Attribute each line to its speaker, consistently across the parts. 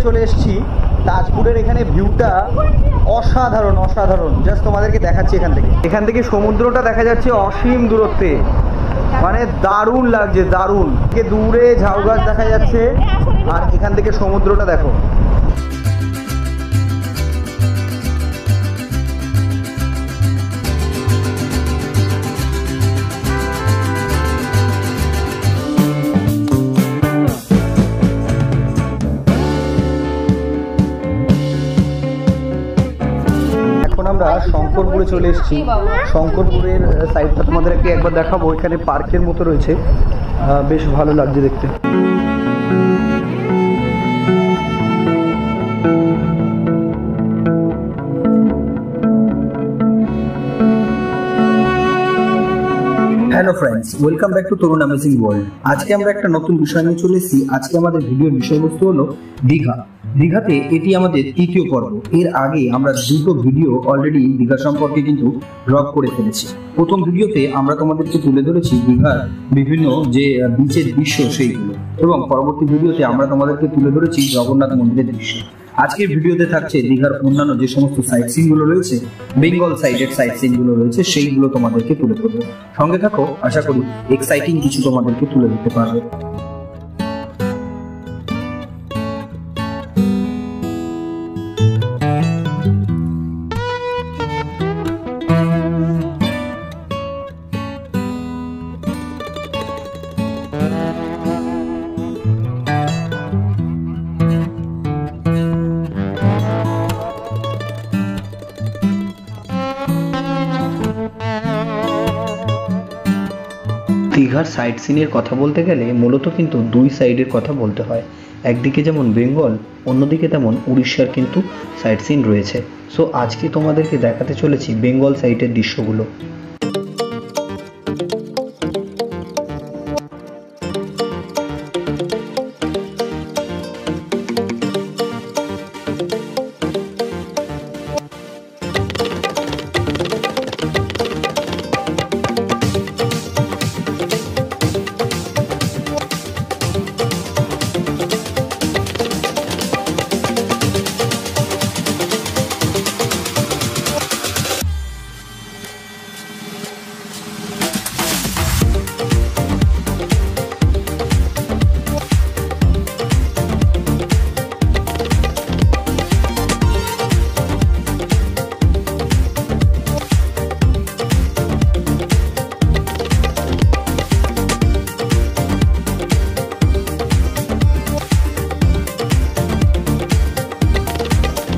Speaker 1: চলে এসেছি। তাজপুরের এখানে ভিউটা অসাধারণ অসাধারণ। জাস্ট তোমাদেরকে দেখাচ্ছি এখান থেকে সমুদ্রটা দেখা যাচ্ছে অসীম দূরত্বে, মানে দারুণ লাগছে দারুণ। দূরে ঝাউ গাছ দেখা যাচ্ছে আর এখান থেকে সমুদ্রটা দেখো। এখন আমরা শঙ্করপুরে চলে এসেছি। শঙ্করপুরের সাইডটা তোমাদেরকে একবার দেখাবো। এখানে পার্কের মতো রয়েছে, বেশ ভালো লাগছে দেখতে। Hello friends, welcome back to Tarun amazing world. আজকে আমরা একটা নতুন বিষয় নিয়ে চলে এসেছি। আজকে আমাদের ভিডিওর বিষয়বস্তু হলো দীঘা। দীঘাতে এটি আমাদের তৃতীয় পর্ব। এর আগে আমরা দুটো ভিডিও অলরেডি দীঘা সম্পর্কে কিন্তু ড্রপ করে ফেলেছি। প্রথম ভিডিওতে আমরা তোমাদেরকে তুলে ধরেছি দীঘার বিভিন্ন যে বিচের দৃশ্য সেইগুলো, এবং পরবর্তী ভিডিওতে আমরা তোমাদেরকে তুলে ধরেছি জগন্নাথ মন্দিরের দৃশ্য। আজকের ভিডিওতে থাকছে দীঘার অন্যান্য যে সমস্ত সাইট সিন গুলো রয়েছে, বেঙ্গল সাইডের সাইট সিন গুলো রয়েছে, সেইগুলো তোমাদেরকে তুলে ধরবো। সঙ্গে থাকো, আশা করি এক্সাইটিং কিছু তোমাদেরকে তুলে দিতে পারবে। দীঘার সাইট সিনের কথা বলতে গেলে মূলত কিন্তু দুই সাইডের কথা বলতে হয়। একদিকে যেমন বেঙ্গল, অন্যদিকে তেমন উড়িষ্যার কিন্তু সাইট সিন রয়েছে। সো আজকে তোমাদেরকে দেখাতে চলেছি বেঙ্গল সাইটের দৃশ্যগুলো।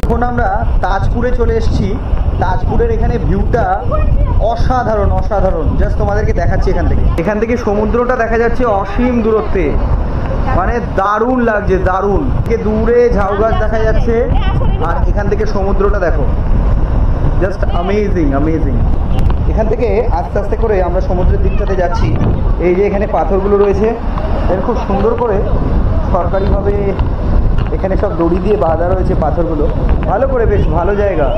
Speaker 1: এখন আমরা তাজপুরে চলে এসেছি। তাজপুরের এখানে ভিউটা অসাধারণ অসাধারণ। জাস্ট তোমাদেরকে দেখাচ্ছি এখান থেকে সমুদ্রটা দেখা যাচ্ছে অসীম দূরত্বে, মানে দারুণ লাগছে দারুণ। দূরে ঝাউ গাছ দেখা যাচ্ছে আর এখান থেকে সমুদ্রটা দেখো। Just amazing amazing. এখান থেকে আস্তে আস্তে করে আমরা সমুদ্রের দিকটাতে যাচ্ছি। এই যে এখানে পাথরগুলো রয়েছে, এর খুব সুন্দর করে সরকারিভাবে এখানে সব দড়ি দিয়ে বাঁধা রয়েছে পাথরগুলো, ভালো করে, বেশ ভালো জায়গা।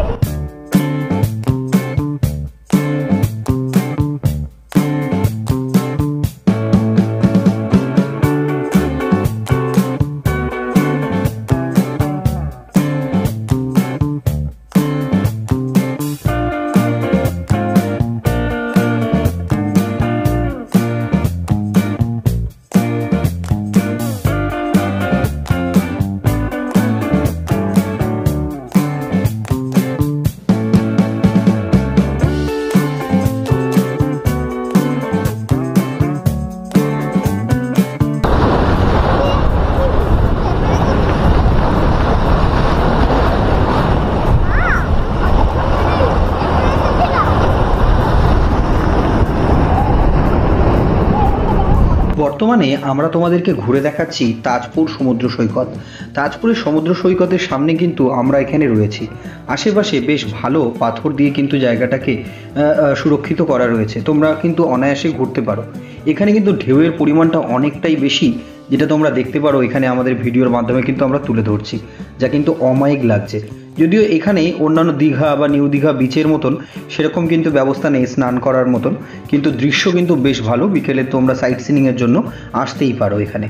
Speaker 1: বর্তমানে আমরা তোমাদেরকে ঘুরে দেখাচ্ছি তাজপুর সমুদ্র সৈকত। তাজপুরের সমুদ্র সৈকতের সামনে কিন্তু আমরা এখানে রয়েছি। আশেপাশে বেশ ভালো পাথর দিয়ে কিন্তু জায়গাটাকে সুরক্ষিত করা রয়েছে। তোমরা কিন্তু অনায়াসে ঘুরতে পারো। এখানে কিন্তু ঢেউয়ের পরিমাণটা অনেকটাই বেশি, যেটা তোমরা দেখতে পারো এখানে আমাদের ভিডিওর মাধ্যমে কিন্তু আমরা তুলে ধরছি, যা কিন্তু অমায়িক লাগছে। যদিও এখানে অন্যান্য দীঘা বা নিউ দীঘা বিচের মতন সেরকম কিন্তু ব্যবস্থা নেই স্নান করার মতন, কিন্তু দৃশ্য কিন্তু বেশ ভালো। বিকেলে তোমরা সাইট সিনিংয়ের জন্য আসতেই পারো এখানে।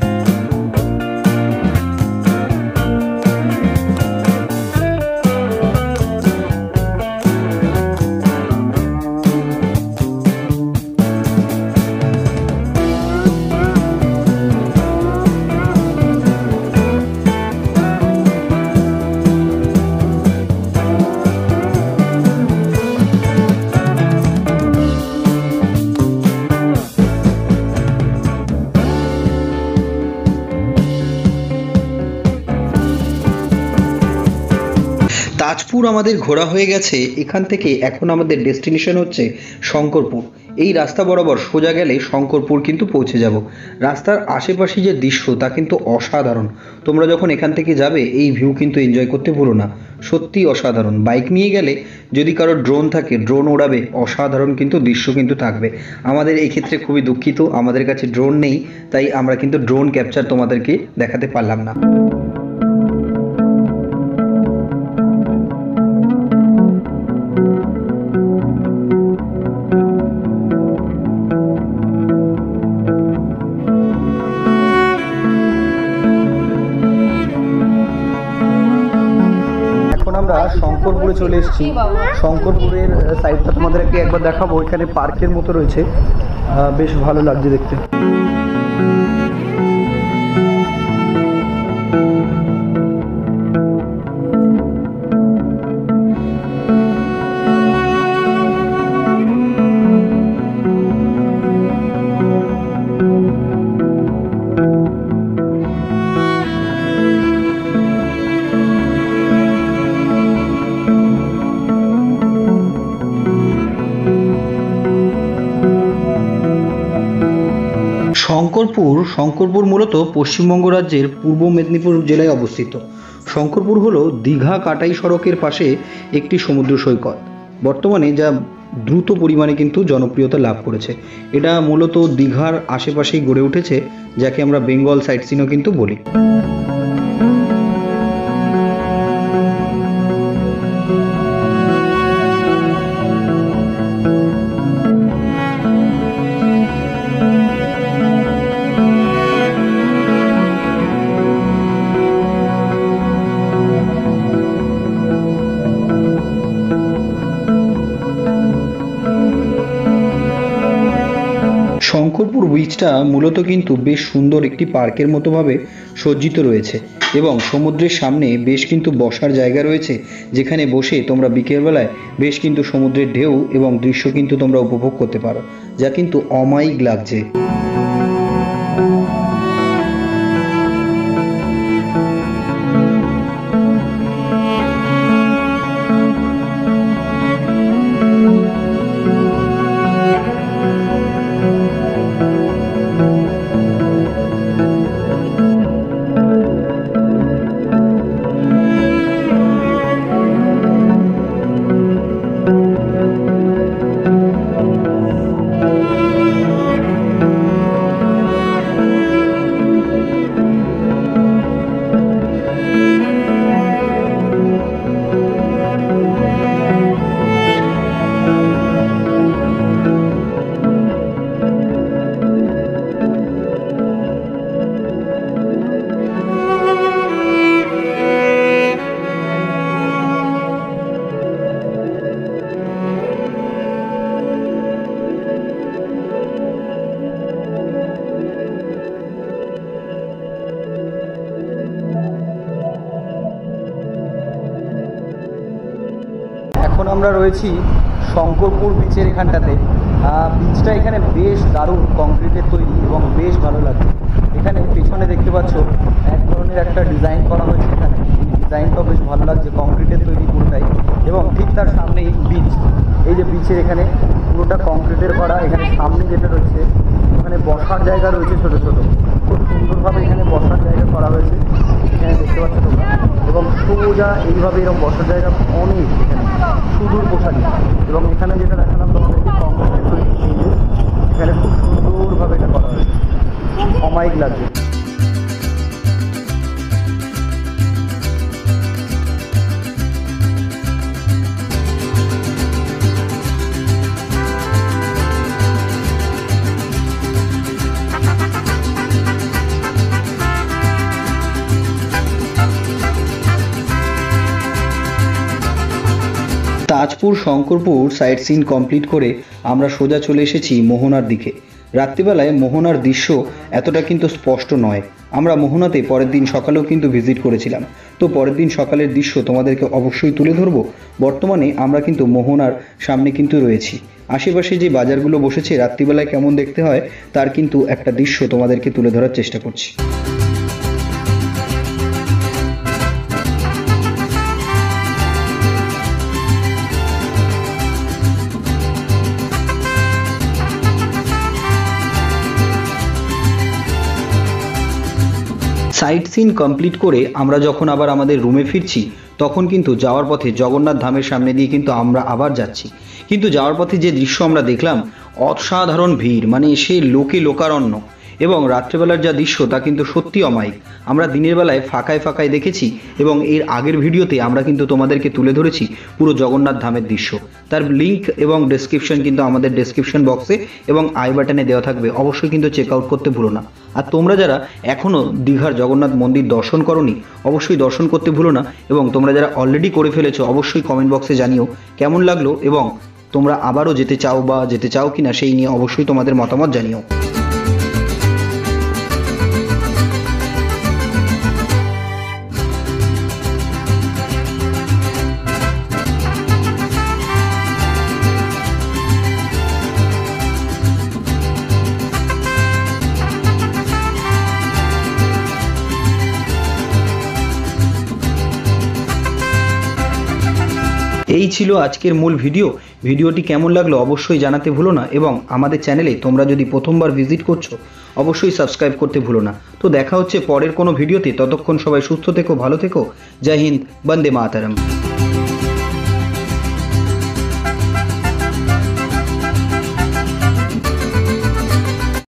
Speaker 1: তাজপুর আমাদের ঘোরা হয়ে গেছে। এখান থেকে এখন আমাদের ডেস্টিনেশন হচ্ছে শঙ্করপুর। এই রাস্তা বরাবর সোজা গেলে শঙ্করপুর কিন্তু পৌঁছে যাব। রাস্তার আশেপাশে যে দৃশ্য তা কিন্তু অসাধারণ। তোমরা যখন এখান থেকে যাবে এই ভিউ কিন্তু এনজয় করতে ভুলো না, সত্যি অসাধারণ। বাইক নিয়ে গেলে যদি কারো ড্রোন থাকে, ড্রোন ওড়াবে, অসাধারণ কিন্তু দৃশ্য কিন্তু থাকবে। আমাদের এই ক্ষেত্রে খুবই দুঃখিত, আমাদের কাছে ড্রোন নেই, তাই আমরা কিন্তু ড্রোন ক্যাপচার তোমাদেরকে দেখাতে পারলাম না। আমরা শঙ্করপুরে চলে এসেছি। শঙ্করপুরের সাইডটা তোমাদেরকে একবার দেখাবো। এখানে পার্কের মতো রয়েছে, বেশ ভালো লাগছে দেখতে। শঙ্করপুর মূলত পশ্চিমবঙ্গ রাজ্যের পূর্ব মেদিনীপুর জেলায় অবস্থিত। শঙ্করপুর হলো দীঘা কাটাই সড়কের পাশে একটি সমুদ্র সৈকত, বর্তমানে যা দ্রুত পরিমাণে কিন্তু জনপ্রিয়তা লাভ করেছে। এটা মূলত দীঘার আশেপাশেই গড়ে উঠেছে, যাকে আমরা বেঙ্গল সাইট সিনও কিন্তু বলি। শঙ্করপুর বিচটা মূলত কিন্তু বেশ সুন্দর একটি পার্কের মতোভাবে সজ্জিত রয়েছে এবং সমুদ্রের সামনে বেশ কিন্তু বসার জায়গা রয়েছে, যেখানে বসে তোমরা বিকেলবেলায় বেশ কিন্তু সমুদ্রের ঢেউ এবং দৃশ্য কিন্তু তোমরা উপভোগ করতে পারো, যা কিন্তু অমায়িক লাগছে। এখন আমরা রয়েছি শঙ্করপুর বিচের এখানটাতে। বিচটা এখানে বেশ দারুণ, কংক্রিটের তৈরি এবং বেশ ভালো লাগছে। এখানে পেছনে দেখতে পাচ্ছ এক ধরনের একটা ডিজাইন করা হয়েছে, এখানে ডিজাইনটাও বেশ ভালো লাগছে, কংক্রিটের তৈরি পুরোটাই। এবং ঠিক তার সামনেই বিচ, এই যে বিচের এখানে পুরোটা কংক্রিটের করা। এখানে সামনে যেটা রয়েছে ওখানে বসার জায়গা রয়েছে ছোট ছোট, খুব সুন্দরভাবে এখানে বসার জায়গা করা হয়েছে, এখানে দেখতে পাচ্ছ তোমরা। এবং সোজা এইভাবে এরকম বসার জায়গা অনেক এখানে সুদূর প্রসারী। এবং এখানে যেটা দেখালাম তোমাদেরকে কংক্রিটের তৈরি, এখানে খুব সুন্দরভাবে এটা করা হয়েছে, অমায়িক লাগছে। Tajpur Shankarpur sightseeing complete করে আমরা সোজা চলে এসেছি মোহনার দিকে। রাত্রিবেলায় মোহনার দৃশ্য এতটা কিন্তু স্পষ্ট নয়। আমরা মোহনাতে পরের দিন সকালেও কিন্তু ভিজিট করেছিলাম, তো পরের দিন সকালের দৃশ্য তোমাদেরকে অবশ্যই তুলে ধরবো। বর্তমানে আমরা কিন্তু মোহনার সামনে কিন্তু রয়েছি। আশেপাশে যে বাজারগুলো বসেছে রাত্রিবেলায় কেমন দেখতে হয় তার কিন্তু একটা দৃশ্য তোমাদেরকে তুলে ধরার চেষ্টা করছি। সাইট সিন কমপ্লিট করে আমরা যখন আবার আমাদের রুমে ফিরছি তখন কিন্তু যাওয়ার পথে জগন্নাথ ধামের সামনে দিয়ে কিন্তু আমরা আবার যাচ্ছি। কিন্তু যাওয়ার পথে যে দৃশ্য আমরা দেখলাম, অসাধারণ ভিড়, মানে সে লোকে লোকারণ্য, এবং রাত্রেবেলার যা দৃশ্য তা কিন্তু সত্যি অমায়িক। আমরা দিনের বেলায় ফাঁকায় ফাঁকায় দেখেছি এবং এর আগের ভিডিওতে আমরা কিন্তু তোমাদেরকে তুলে ধরেছি পুরো জগন্নাথ ধামের দৃশ্য। তার লিঙ্ক এবং ডেসক্রিপশন কিন্তু আমাদের ডেসক্রিপশন বক্সে এবং আই বাটনে দেওয়া থাকবে, অবশ্যই কিন্তু চেক আউট করতে ভুলো না। আর তোমরা যারা এখনও দীঘার জগন্নাথ মন্দির দর্শন করোনি, অবশ্যই দর্শন করতে ভুলো না, এবং তোমরা যারা অলরেডি করে ফেলেছো অবশ্যই কমেন্ট বক্সে জানিও কেমন লাগলো, এবং তোমরা আবারও যেতে চাও বা যেতে চাও কিনা সেই নিয়ে অবশ্যই তোমাদের মতামত জানিও। এই ছিল আজকের মূল ভিডিওটি কেমন লাগলো অবশ্যই জানাতে ভুলো না, এবং আমাদের চ্যানেলে তোমরা যদি প্রথমবার ভিজিট করছো অবশ্যই সাবস্ক্রাইব করতে ভুলো না। তো দেখা হচ্ছে পরের কোনো ভিডিওতে, ততক্ষণ সবাই সুস্থ থেকো, ভালো থেকো। জয় হিন্দ, বন্দে মাতরম।